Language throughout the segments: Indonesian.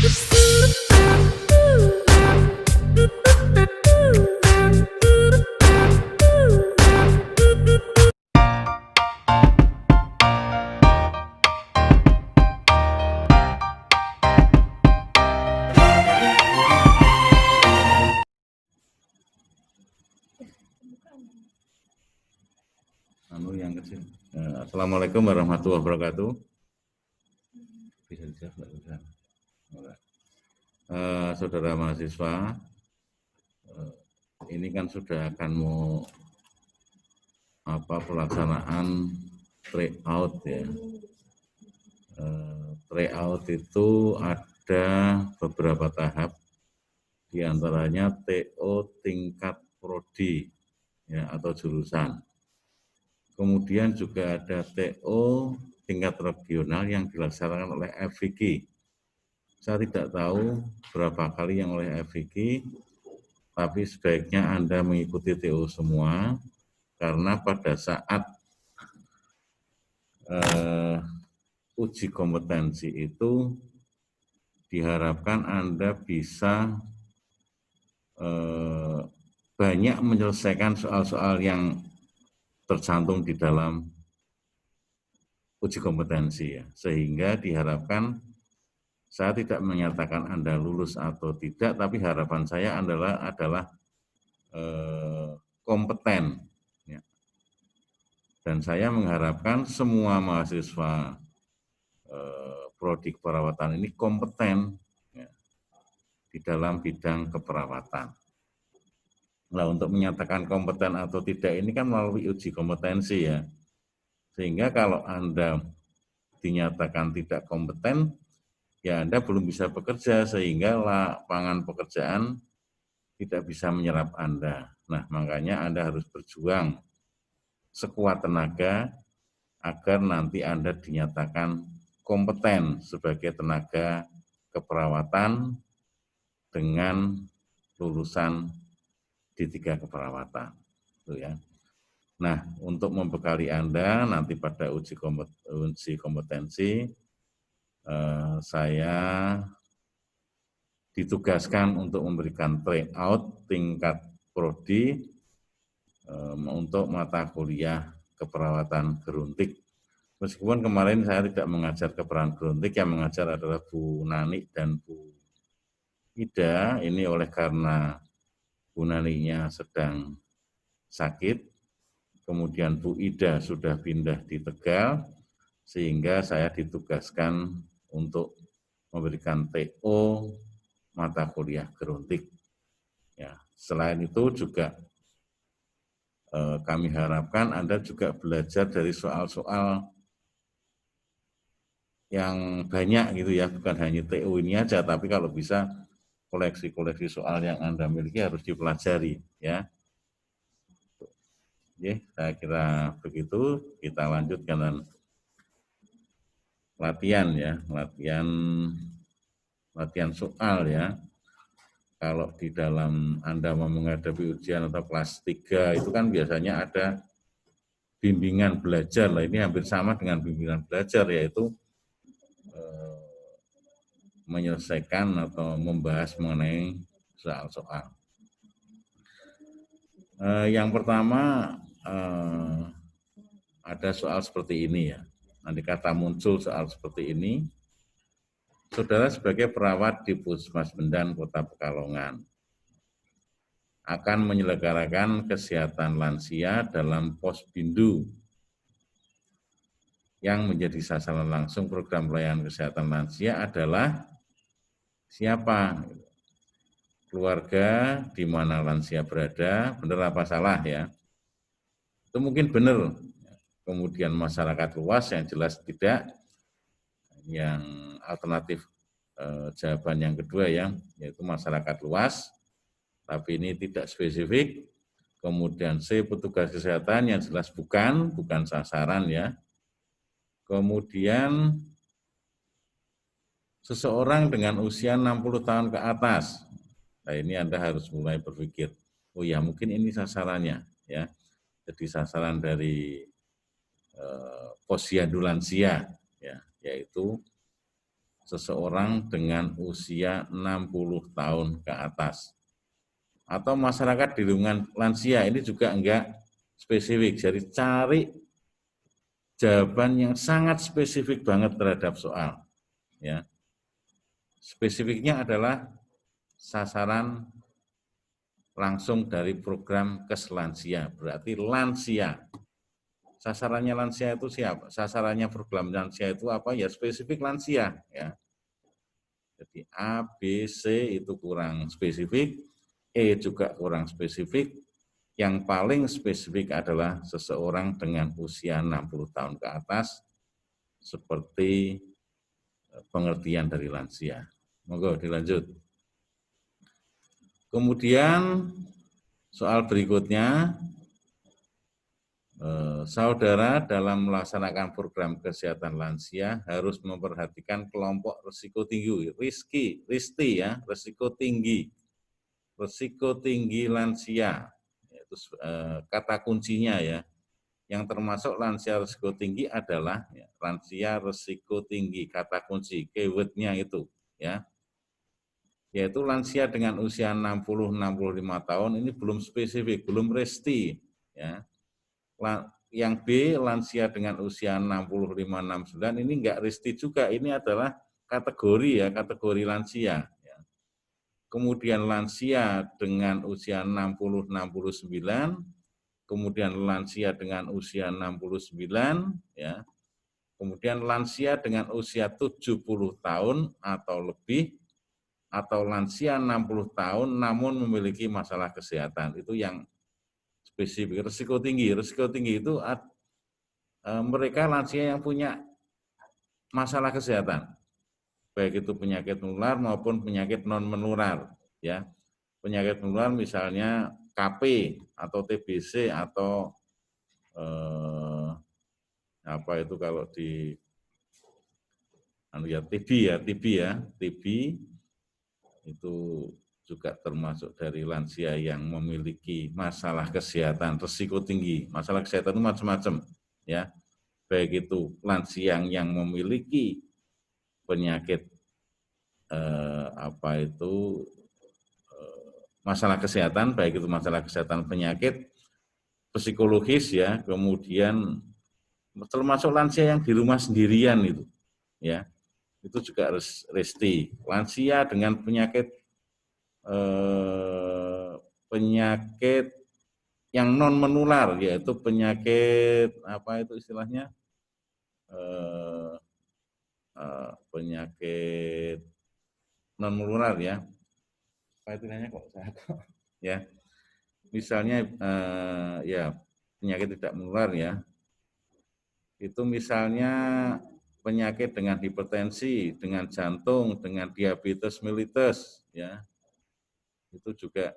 Yang kecil. Assalamualaikum warahmatullahi wabarakatuh. Bisa dijawab nggak bisa? Saudara mahasiswa, ini kan sudah akan mau pelaksanaan tryout ya. Tryout itu ada beberapa tahap, diantaranya TO tingkat prodi ya, atau jurusan. Kemudian juga ada TO tingkat regional yang dilaksanakan oleh FVG. Saya tidak tahu berapa kali yang oleh FVG, tapi sebaiknya Anda mengikuti TO semua, karena pada saat uji kompetensi itu diharapkan Anda bisa banyak menyelesaikan soal-soal yang tercantum di dalam uji kompetensi ya, sehingga diharapkan saya tidak menyatakan Anda lulus atau tidak, tapi harapan saya adalah kompeten ya. Dan saya mengharapkan semua mahasiswa prodi keperawatan ini kompeten ya, di dalam bidang keperawatan. Nah, untuk menyatakan kompeten atau tidak ini kan melalui uji kompetensi ya. Sehingga kalau Anda dinyatakan tidak kompeten, ya Anda belum bisa bekerja, sehingga lapangan pekerjaan tidak bisa menyerap Anda. Nah, makanya Anda harus berjuang sekuat tenaga agar nanti Anda dinyatakan kompeten sebagai tenaga keperawatan dengan lulusan D3 keperawatan. Itu ya. Nah, untuk membekali Anda nanti pada uji kompetensi, saya ditugaskan untuk memberikan tryout tingkat prodi untuk mata kuliah keperawatan geruntik. Meskipun kemarin saya tidak mengajar keperawatan geruntik, yang mengajar adalah Bu Nani dan Bu Ida. Ini oleh karena Bu Naninya sedang sakit, kemudian Bu Ida sudah pindah di Tegal, sehingga saya ditugaskan untuk memberikan TO mata kuliah geruntik. Ya, selain itu juga kami harapkan Anda juga belajar dari soal-soal yang banyak gitu ya, bukan hanya TO ini aja, tapi kalau bisa koleksi-koleksi soal yang Anda miliki harus dipelajari ya. Oke, saya kira begitu. Kita lanjutkan dengan latihan ya, latihan soal ya. Kalau di dalam Anda mau menghadapi ujian atau kelas 3 itu kan biasanya ada bimbingan belajar. Lah ini hampir sama dengan bimbingan belajar, yaitu menyelesaikan atau membahas mengenai soal-soal. Yang pertama ada soal seperti ini ya. Nanti kata muncul soal seperti ini. Saudara sebagai perawat di Puskesmas Bendan Kota Pekalongan akan menyelenggarakan kesehatan lansia dalam Posbindu yang menjadi sasaran langsung program pelayanan kesehatan lansia adalah siapa? Keluarga di mana lansia berada, benar apa salah ya? Itu mungkin benar. Kemudian masyarakat luas yang jelas tidak. Yang alternatif jawaban yang kedua ya, yaitu masyarakat luas, tapi ini tidak spesifik. Kemudian C, petugas kesehatan, yang jelas bukan sasaran ya. Kemudian seseorang dengan usia 60 tahun ke atas. Nah, ini Anda harus mulai berpikir, oh ya mungkin ini sasarannya ya. Jadi sasaran dari posyandu lansia ya, yaitu seseorang dengan usia 60 tahun ke atas. Atau masyarakat di lingkungan lansia, ini juga enggak spesifik. Jadi cari jawaban yang sangat spesifik banget terhadap soal. Ya. Spesifiknya adalah sasaran langsung dari program Keslansia, berarti lansia. Sasarannya lansia itu siapa? Sasarannya program lansia itu apa? Ya spesifik lansia. Ya. Jadi A, B, C itu kurang spesifik, E juga kurang spesifik. Yang paling spesifik adalah seseorang dengan usia 60 tahun ke atas, seperti pengertian dari lansia. Monggo dilanjut. Kemudian soal berikutnya, saudara dalam melaksanakan program kesehatan lansia harus memperhatikan kelompok risiko tinggi, risiko tinggi lansia, itu kata kuncinya ya. Yang termasuk lansia risiko tinggi adalah ya, lansia risiko tinggi, kata kunci, keywordnya itu ya. Yaitu lansia dengan usia 60-65 tahun ini belum spesifik, belum resti ya. Yang B, lansia dengan usia 65-69 ini enggak resti juga, ini adalah kategori ya, kategori lansia. Ya. Kemudian lansia dengan usia 60-69, kemudian lansia dengan usia 69, ya. Kemudian lansia dengan usia 70 tahun atau lebih, atau lansia 60 tahun namun memiliki masalah kesehatan. Itu yang spesifik. Risiko tinggi itu mereka lansia yang punya masalah kesehatan, baik itu penyakit menular maupun penyakit non menular. Ya, penyakit menular misalnya KP atau TBC atau apa itu kalau di TB itu juga termasuk dari lansia yang memiliki masalah kesehatan risiko tinggi. Masalah kesehatan itu macam-macam ya. Baik itu lansia yang memiliki penyakit masalah kesehatan, baik itu masalah kesehatan penyakit psikologis ya, kemudian termasuk lansia yang di rumah sendirian itu ya. Itu juga resti. Lansia dengan penyakit yang non menular, yaitu penyakit apa itu istilahnya, penyakit non menular ya, apa itu namanya kok saya ya, misalnya ya penyakit tidak menular ya, itu misalnya penyakit dengan hipertensi, dengan jantung, dengan diabetes mellitus ya, itu juga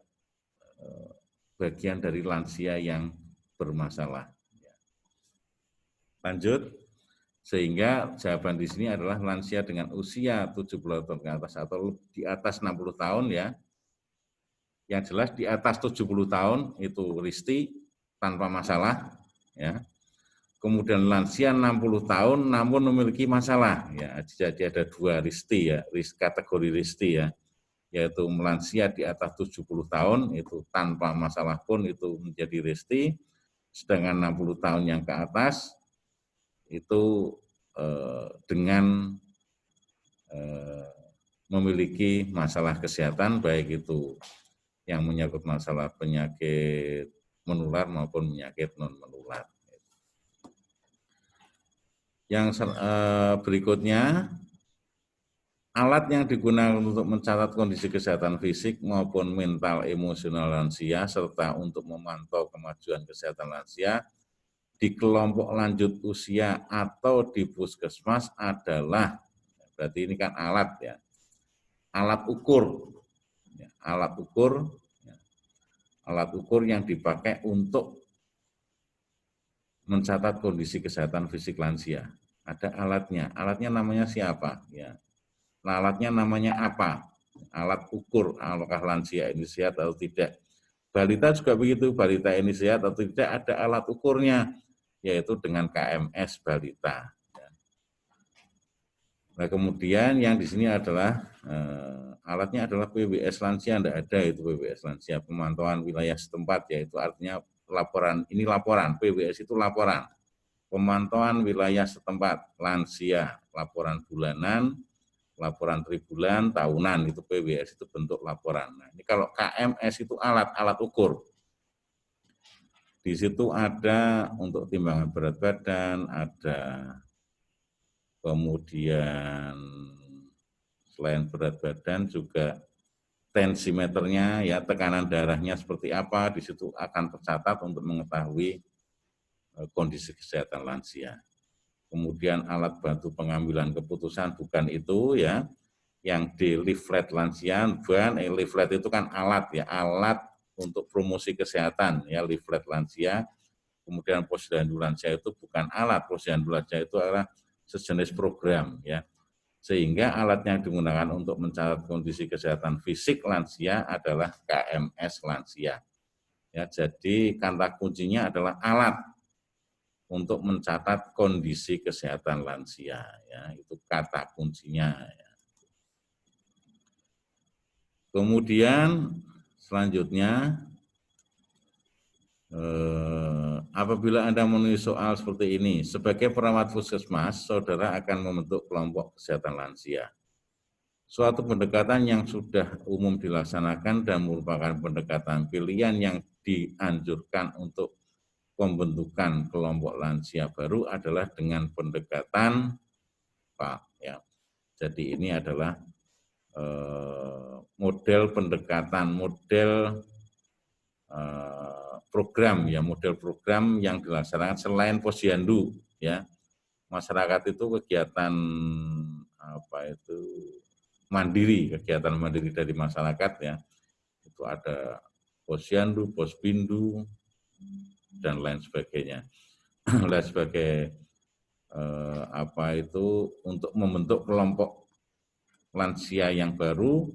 bagian dari lansia yang bermasalah. Lanjut, sehingga jawaban di sini adalah lansia dengan usia 70 tahun ke atas atau di atas 60 tahun ya. Yang jelas di atas 70 tahun itu risti tanpa masalah ya. Kemudian lansia 60 tahun namun memiliki masalah ya. Jadi ada dua risti ya, kategori risti ya. Yaitu lansia di atas 70 tahun itu tanpa masalah pun itu menjadi risti, sedangkan 60 tahun yang ke atas itu dengan memiliki masalah kesehatan, baik itu yang menyangkut masalah penyakit menular maupun penyakit non menular. Yang berikutnya, alat yang digunakan untuk mencatat kondisi kesehatan fisik maupun mental emosional lansia serta untuk memantau kemajuan kesehatan lansia di kelompok lanjut usia atau di puskesmas adalah, berarti ini kan alat ya, alat ukur yang dipakai untuk mencatat kondisi kesehatan fisik lansia. Ada alatnya namanya siapa? Ya. Nah, alatnya namanya apa? Alat ukur apakah lansia ini sehat atau tidak. Balita juga begitu, balita ini sehat atau tidak, ada alat ukurnya, yaitu dengan KMS balita. Nah, kemudian yang di sini adalah alatnya adalah PWS lansia, tidak ada itu PWS lansia, pemantauan wilayah setempat, yaitu artinya laporan, ini laporan, PWS itu laporan, pemantauan wilayah setempat, lansia, laporan bulanan, laporan tribulan, tahunan, itu PWS itu bentuk laporan. Nah, ini kalau KMS itu alat ukur. Di situ ada untuk timbangan berat badan, ada kemudian selain berat badan juga tensimeternya, ya tekanan darahnya seperti apa, di situ akan tercatat untuk mengetahui kondisi kesehatan lansia. Kemudian alat bantu pengambilan keputusan bukan itu ya, yang di leaflet lansia, bukan leaflet itu kan alat ya, alat untuk promosi kesehatan ya, leaflet lansia. Kemudian posyandu lansia itu bukan alat, posyandu lansia itu adalah sejenis program ya. Sehingga alat yang digunakan untuk mencatat kondisi kesehatan fisik lansia adalah KMS lansia. Ya, jadi kata kuncinya adalah alat untuk mencatat kondisi kesehatan lansia. Ya, itu kata kuncinya. Ya. Kemudian selanjutnya, apabila Anda menulis soal seperti ini, sebagai perawat puskesmas, saudara akan membentuk kelompok kesehatan lansia. Suatu pendekatan yang sudah umum dilaksanakan dan merupakan pendekatan pilihan yang dianjurkan untuk pembentukan kelompok lansia baru adalah dengan pendekatan apa ya. Jadi ini adalah model pendekatan, model program ya, model program yang dilaksanakan selain posyandu ya. Masyarakat itu kegiatan apa itu mandiri, kegiatan mandiri dari masyarakat ya. Itu ada posyandu, posbindu dan lain sebagainya. Lain sebagai apa itu untuk membentuk kelompok lansia yang baru,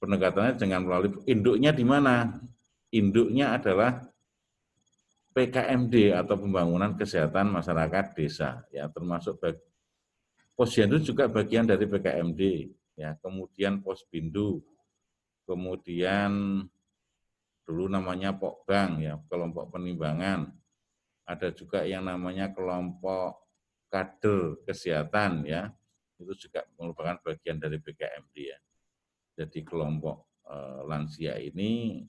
pendekatannya dengan melalui induknya di mana? Induknya adalah PKMD atau Pembangunan Kesehatan Masyarakat Desa, ya termasuk posyandu juga bagian dari PKMD, ya kemudian posbindu, kemudian dulu namanya Pokbang, ya kelompok penimbangan, ada juga yang namanya kelompok kader kesehatan, ya itu juga merupakan bagian dari PKMD ya. Jadi kelompok lansia ini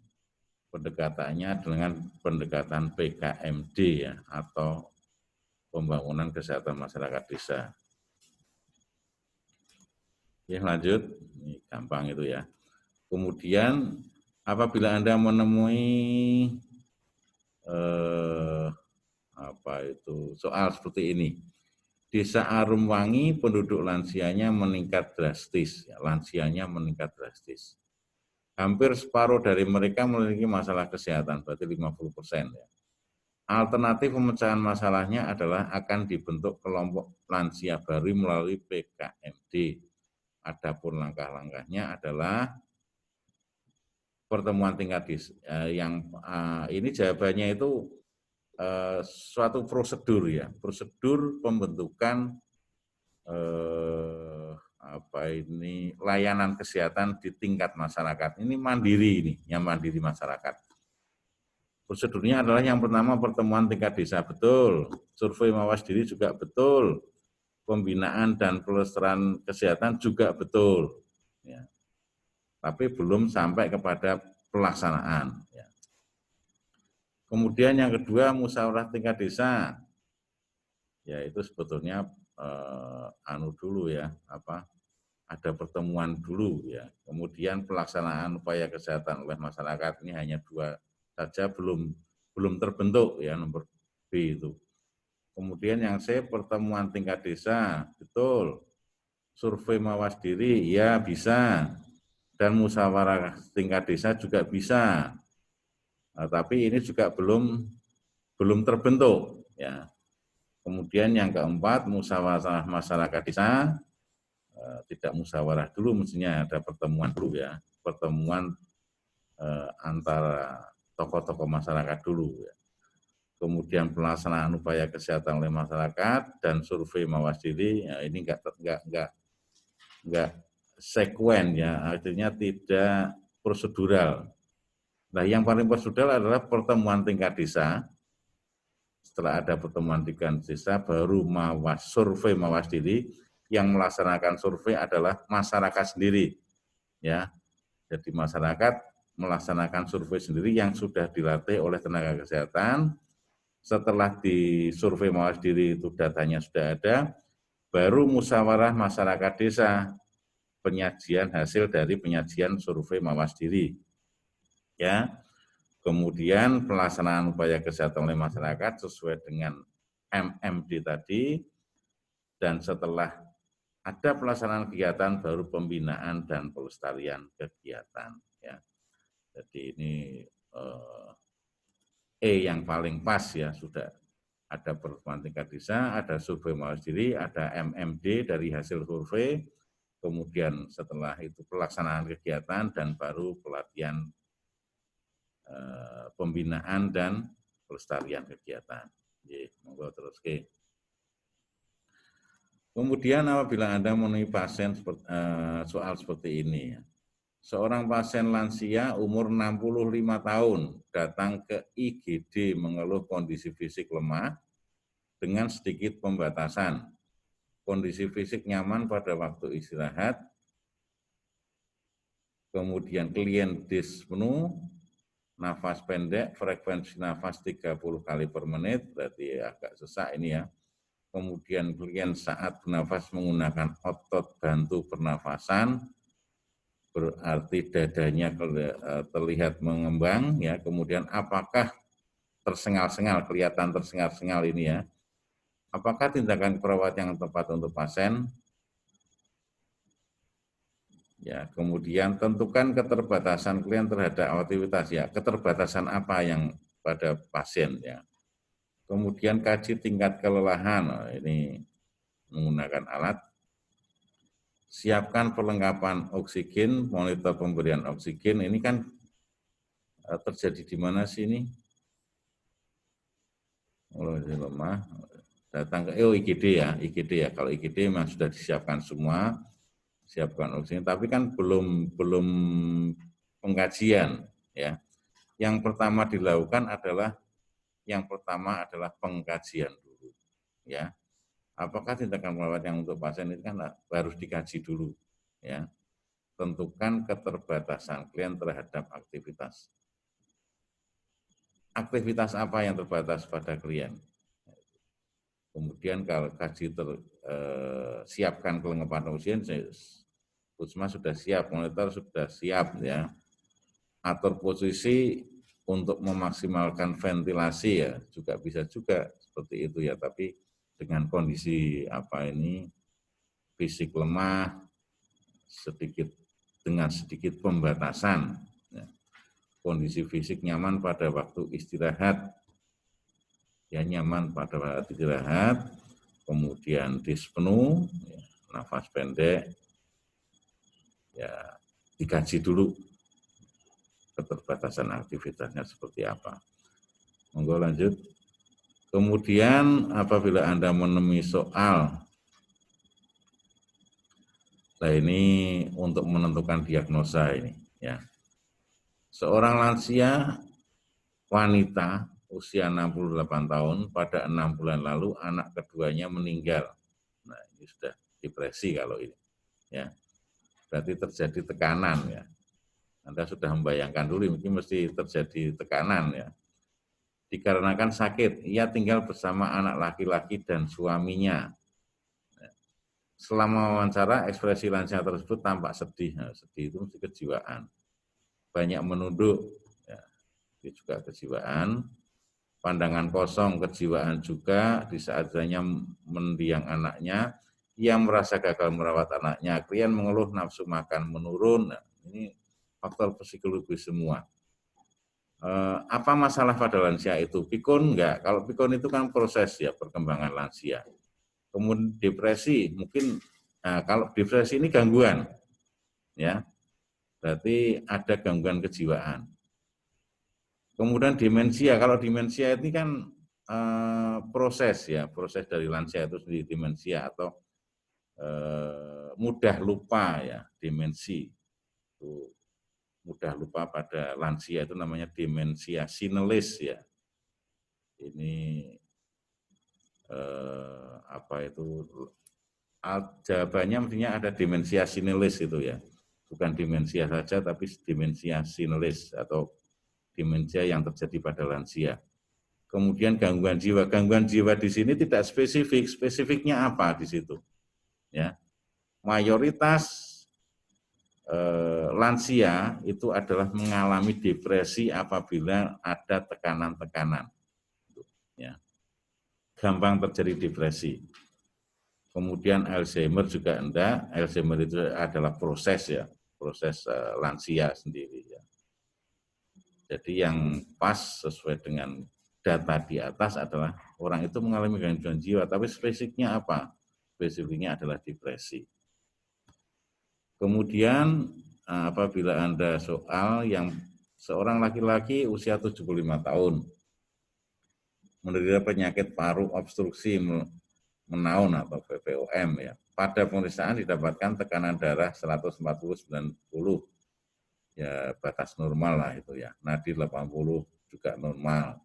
pendekatannya dengan pendekatan PKMD ya, atau Pembangunan Kesehatan Masyarakat Desa. Ya, lanjut, ini gampang itu ya. Kemudian apabila Anda menemui apa itu soal seperti ini, Desa Arumwangi penduduk lansianya meningkat drastis, ya, lansianya meningkat drastis. Hampir separuh dari mereka memiliki masalah kesehatan, berarti 50%. Ya. Alternatif pemecahan masalahnya adalah akan dibentuk kelompok lansia baru melalui PKMD. Adapun langkah-langkahnya adalah pertemuan tingkat desa. Yang ini jawabannya itu suatu prosedur ya, prosedur pembentukan layanan kesehatan di tingkat masyarakat. Ini mandiri ini, yang mandiri masyarakat. Prosedurnya adalah yang pertama pertemuan tingkat desa betul, survei mawas diri juga betul, pembinaan dan pelestarian kesehatan juga betul. Ya. Tapi belum sampai kepada pelaksanaan. Ya. Kemudian yang kedua musyawarah tingkat desa, ya itu sebetulnya dulu ya, ada pertemuan dulu ya. Kemudian pelaksanaan upaya kesehatan oleh masyarakat ini hanya 2 saja, belum terbentuk ya, nomor B itu. Kemudian yang C pertemuan tingkat desa, betul. Survei mawas diri ya bisa, dan musyawarah tingkat desa juga bisa. Nah, tapi ini juga belum terbentuk ya. Kemudian yang keempat musyawarah masyarakat desa, tidak musyawarah dulu, mestinya ada pertemuan dulu ya, pertemuan antara tokoh-tokoh masyarakat dulu ya. kemudian pelaksanaan upaya kesehatan oleh masyarakat dan survei mawas diri. Ya, ini enggak sekuen ya, artinya tidak prosedural. Nah, yang paling prosedural adalah pertemuan tingkat desa. Setelah ada pertemuan tingkat desa, baru survei mawas diri. Yang melaksanakan survei adalah masyarakat sendiri, ya. Jadi masyarakat melaksanakan survei sendiri yang sudah dilatih oleh tenaga kesehatan. Setelah di survei mawas diri itu datanya sudah ada, baru musyawarah masyarakat desa, penyajian hasil dari penyajian survei mawas diri. Ya. Kemudian pelaksanaan upaya kesehatan oleh masyarakat sesuai dengan MMD tadi, dan setelah ada pelaksanaan kegiatan baru pembinaan dan pelestarian kegiatan. Ya. Jadi ini yang paling pas ya, sudah ada pertemuan tingkat desa, ada survei mawas diri, ada MMD dari hasil survei, kemudian setelah itu pelaksanaan kegiatan dan baru pelatihan pembinaan dan pelestarian kegiatan. Monggo terus ke. Kemudian apabila Anda menemui pasien soal seperti ini, seorang pasien lansia umur 65 tahun datang ke IGD mengeluh kondisi fisik lemah dengan sedikit pembatasan. Kondisi fisik nyaman pada waktu istirahat, kemudian klien dyspnea, nafas pendek, frekuensi nafas 30 kali per menit, berarti agak sesak ini ya. Kemudian klien saat bernafas menggunakan otot bantu pernafasan, berarti dadanya terlihat mengembang ya. Kemudian apakah tersengal-sengal, kelihatan tersengal-sengal ini ya. Apakah tindakan perawat yang tepat untuk pasien? Ya, kemudian tentukan keterbatasan klien terhadap aktivitas ya. Keterbatasan apa yang pada pasien ya. Kemudian kaji tingkat kelelahan, ini menggunakan alat. Siapkan perlengkapan oksigen, monitor pemberian oksigen. Ini kan terjadi di mana sih ini? Oh, ini lemah. Datang ke IGD ya, IGD ya. Kalau IGD memang sudah disiapkan semua. Siapkan oksigen, tapi kan belum pengkajian ya. Yang pertama dilakukan adalah pengkajian dulu ya. Apakah tindakan perawat yang untuk pasien itu kan harus dikaji dulu ya. Tentukan keterbatasan klien terhadap aktivitas. Aktivitas apa yang terbatas pada klien? Kemudian kalau kaji siapkan kelengkapan oksigen, Puskesmas sudah siap, monitor sudah siap ya. Atur posisi untuk memaksimalkan ventilasi ya, juga bisa juga seperti itu ya, tapi dengan kondisi fisik lemah, dengan sedikit pembatasan. Ya. Kondisi fisik nyaman pada waktu istirahat, ya nyaman pada waktu istirahat, kemudian dyspnea, ya, nafas pendek, ya dikaji dulu keterbatasan aktivitasnya seperti apa. Monggo lanjut. Kemudian apabila Anda menemui soal, nah ini untuk menentukan diagnosa ini ya. Seorang lansia wanita usia 68 tahun pada 6 bulan lalu anak keduanya meninggal. Nah, ini sudah depresi kalau ini ya. Berarti terjadi tekanan ya. Anda sudah membayangkan dulu mungkin mesti terjadi tekanan ya. Dikarenakan sakit, ia tinggal bersama anak laki-laki dan suaminya. Selama wawancara, ekspresi lansia tersebut tampak sedih. Nah, sedih itu mesti kejiwaan. Banyak menunduk, ya, itu juga kejiwaan. Pandangan kosong, kejiwaan juga. Di saat hanya mendiang anaknya, ia merasa gagal merawat anaknya. Klien mengeluh nafsu makan menurun. Nah, ini faktor psikologi semua. Apa masalah pada lansia itu? Pikun enggak? Kalau pikun itu kan proses ya perkembangan lansia. Kemudian depresi, mungkin kalau depresi ini gangguan, ya, berarti ada gangguan kejiwaan. Kemudian demensia, kalau demensia ini kan proses ya, proses dari lansia itu sendiri, demensia atau mudah lupa ya, demensi. Itu mudah lupa pada lansia itu namanya demensia sinalis ya. Ini apa itu jawabannya mestinya ada demensia sinalis itu ya. Bukan demensia saja tapi demensia sinalis atau demensia yang terjadi pada lansia. Kemudian gangguan jiwa. Gangguan jiwa di sini tidak spesifik. Spesifiknya apa di situ? Ya. Mayoritas lansia itu adalah mengalami depresi apabila ada tekanan-tekanan. Ya. Gampang terjadi depresi. Kemudian Alzheimer juga enggak. Alzheimer itu adalah proses ya, proses lansia sendiri ya. Jadi yang pas sesuai dengan data di atas adalah orang itu mengalami gangguan jiwa, tapi spesifiknya apa? Spesifiknya adalah depresi. Kemudian apabila Anda soal yang seorang laki-laki usia 75 tahun menderita penyakit paru obstruksi menaun atau PPOM ya. Pada pemeriksaan didapatkan tekanan darah 140/90 ya batas normal lah itu ya. Nadi 80 juga normal.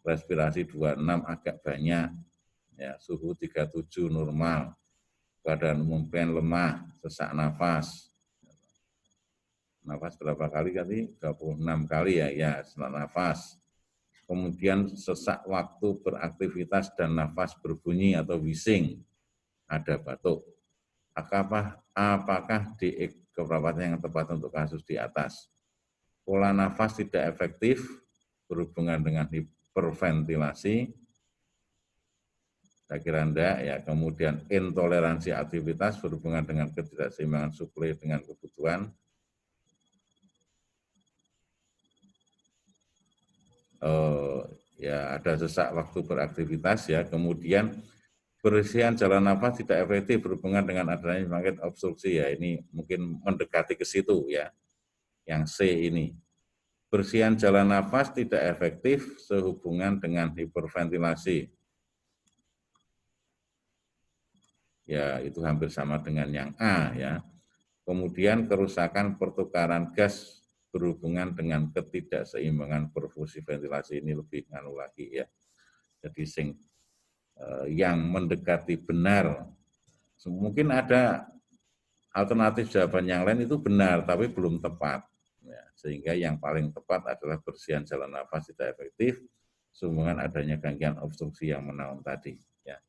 Respirasi 26 agak banyak. Ya, suhu 37 normal. Badan umum lemah, sesak nafas. Nafas berapa kali tadi? 26 kali ya, ya sesak nafas. Kemudian sesak waktu beraktivitas dan nafas berbunyi atau bising. Ada batuk. Apakah DE keperawatan yang tepat untuk kasus di atas? Pola nafas tidak efektif berhubungan dengan hiperventilasi. Saya kira enggak ya. Kemudian intoleransi aktivitas berhubungan dengan ketidakseimbangan suplai dengan kebutuhan. Ya ada sesak waktu beraktivitas ya. Kemudian bersihan jalan nafas tidak efektif berhubungan dengan adanya penyakit obstruksi ya. Ini mungkin mendekati ke situ ya. Yang C ini. Bersihan jalan nafas tidak efektif sehubungan dengan hiperventilasi. Ya, itu hampir sama dengan yang A ya. Kemudian kerusakan pertukaran gas berhubungan dengan ketidakseimbangan perfusi ventilasi, ini lebih nganu lagi ya. Jadi yang mendekati benar. Mungkin ada alternatif jawaban yang lain itu benar tapi belum tepat. Ya, sehingga yang paling tepat adalah bersihan jalan nafas tidak efektif sehubungan adanya gangguan obstruksi yang menaun tadi. Ya.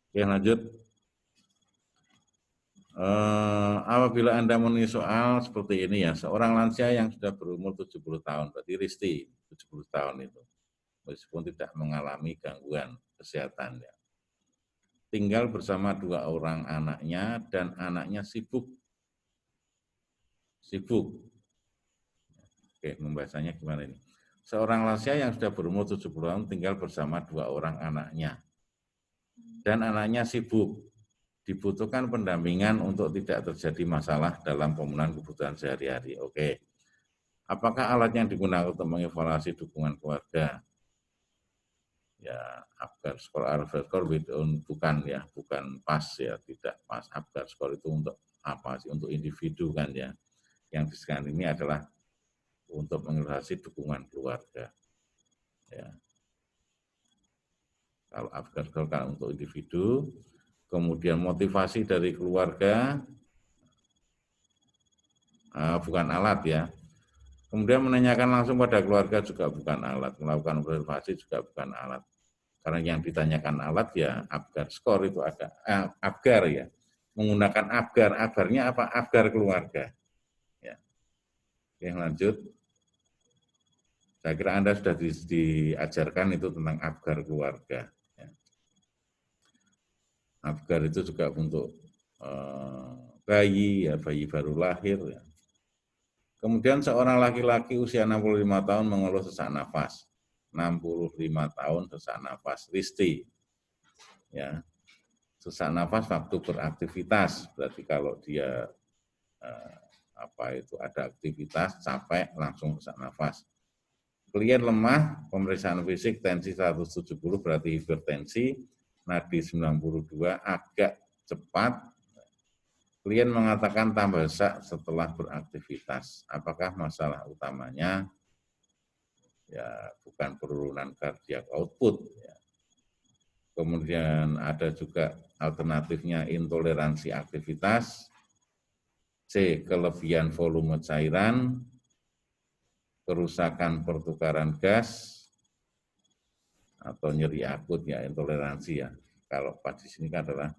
Oke, lanjut. Apabila Anda memenuhi soal seperti ini ya, seorang lansia yang sudah berumur 70 tahun, berarti Risti 70 tahun itu, meskipun tidak mengalami gangguan kesehatan ya. Tinggal bersama 2 orang anaknya dan anaknya sibuk. Oke, membahasanya gimana ini? Seorang lansia yang sudah berumur 70 tahun tinggal bersama 2 orang anaknya dan anaknya sibuk. Dibutuhkan pendampingan untuk tidak terjadi masalah dalam pemenuhan kebutuhan sehari-hari. Oke. Apakah alat yang digunakan untuk mengevaluasi dukungan keluarga? Ya, Apgar Score bukan ya, bukan PAS ya, tidak PAS. Apgar Score itu untuk apa sih? Untuk individu kan ya. Yang disediakan ini adalah untuk mengevaluasi dukungan keluarga. Ya. Kalau Apgar Score kan untuk individu, kemudian motivasi dari keluarga, bukan alat ya. Kemudian menanyakan langsung pada keluarga juga bukan alat. Melakukan observasi juga bukan alat. Karena yang ditanyakan alat ya Apgar Score itu ada. Apgar ya. Menggunakan Apgar. Apgarnya apa? Apgar keluarga. Ya. Oke, lanjut. Saya kira Anda sudah diajarkan itu tentang Apgar keluarga. Ya. Apgar itu juga untuk bayi, ya, bayi baru lahir. Ya. Kemudian seorang laki-laki usia 65 tahun mengeluh sesak nafas. 65 tahun sesak nafas. Risti. Ya. Sesak nafas waktu beraktivitas. Berarti kalau dia ada aktivitas, capek, langsung sesak nafas. klien lemah, pemeriksaan fisik tensi 170 berarti hipertensi, nadi 92 agak cepat. Klien mengatakan tambah sesak setelah beraktivitas. Apakah masalah utamanya? Ya, bukan penurunan kardiak output. Ya. Kemudian ada juga alternatifnya intoleransi aktivitas. C. Kelebihan volume cairan. Kerusakan pertukaran gas. Atau nyeri akut, ya intoleransi ya. Kalau pas di sini kan adalah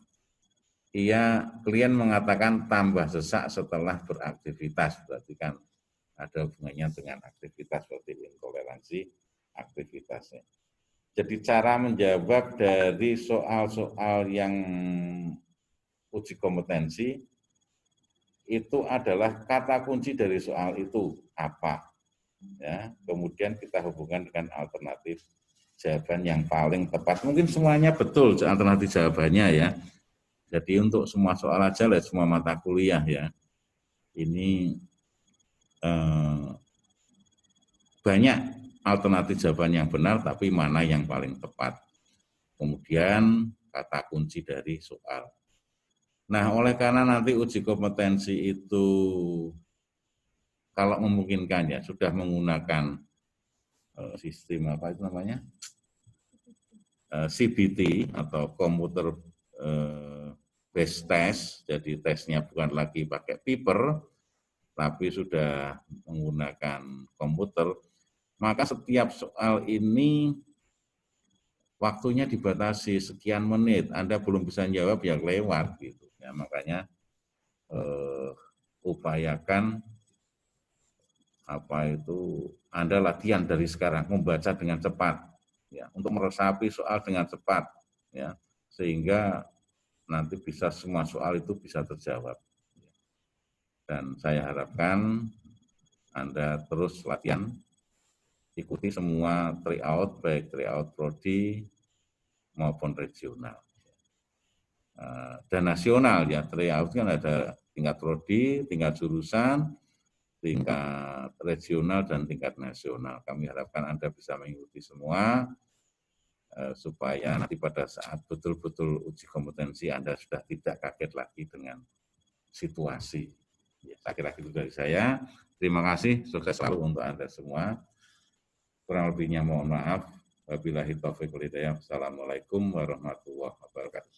klien mengatakan tambah sesak setelah beraktivitas, berarti kan ada hubungannya dengan aktivitas, berarti intoleransi aktivitasnya. Jadi cara menjawab dari soal-soal yang uji kompetensi itu adalah kata kunci dari soal itu apa, ya. Kemudian kita hubungkan dengan alternatif jawaban yang paling tepat. Mungkin semuanya betul alternatif jawabannya ya. Jadi untuk semua soal aja lah, semua mata kuliah ya. Ini banyak alternatif jawaban yang benar, tapi mana yang paling tepat. Kemudian kata kunci dari soal. Nah, oleh karena nanti uji kompetensi itu kalau memungkinkan ya sudah menggunakan sistem apa itu namanya? CBT atau komputer based test, jadi tesnya bukan lagi pakai paper, tapi sudah menggunakan komputer, maka setiap soal ini waktunya dibatasi sekian menit. Anda belum bisa jawab ya lewat gitu. Ya, makanya upayakan Anda latihan dari sekarang membaca dengan cepat, ya, untuk meresapi soal dengan cepat, ya, sehingga nanti bisa semua soal itu bisa terjawab. Dan saya harapkan Anda terus latihan, ikuti semua tryout, baik tryout prodi maupun regional. Dan nasional ya, tryout kan ada tingkat prodi, tingkat jurusan, tingkat regional, dan tingkat nasional. Kami harapkan Anda bisa mengikuti semua, supaya nanti pada saat betul-betul uji kompetensi Anda sudah tidak kaget lagi dengan situasi. Ya, saya kira itu dari saya. Terima kasih, sukses selalu untuk Anda semua. Kurang lebihnya mohon maaf. Wabillahi taufiq wal hidayah. Assalamualaikum warahmatullahi wabarakatuh.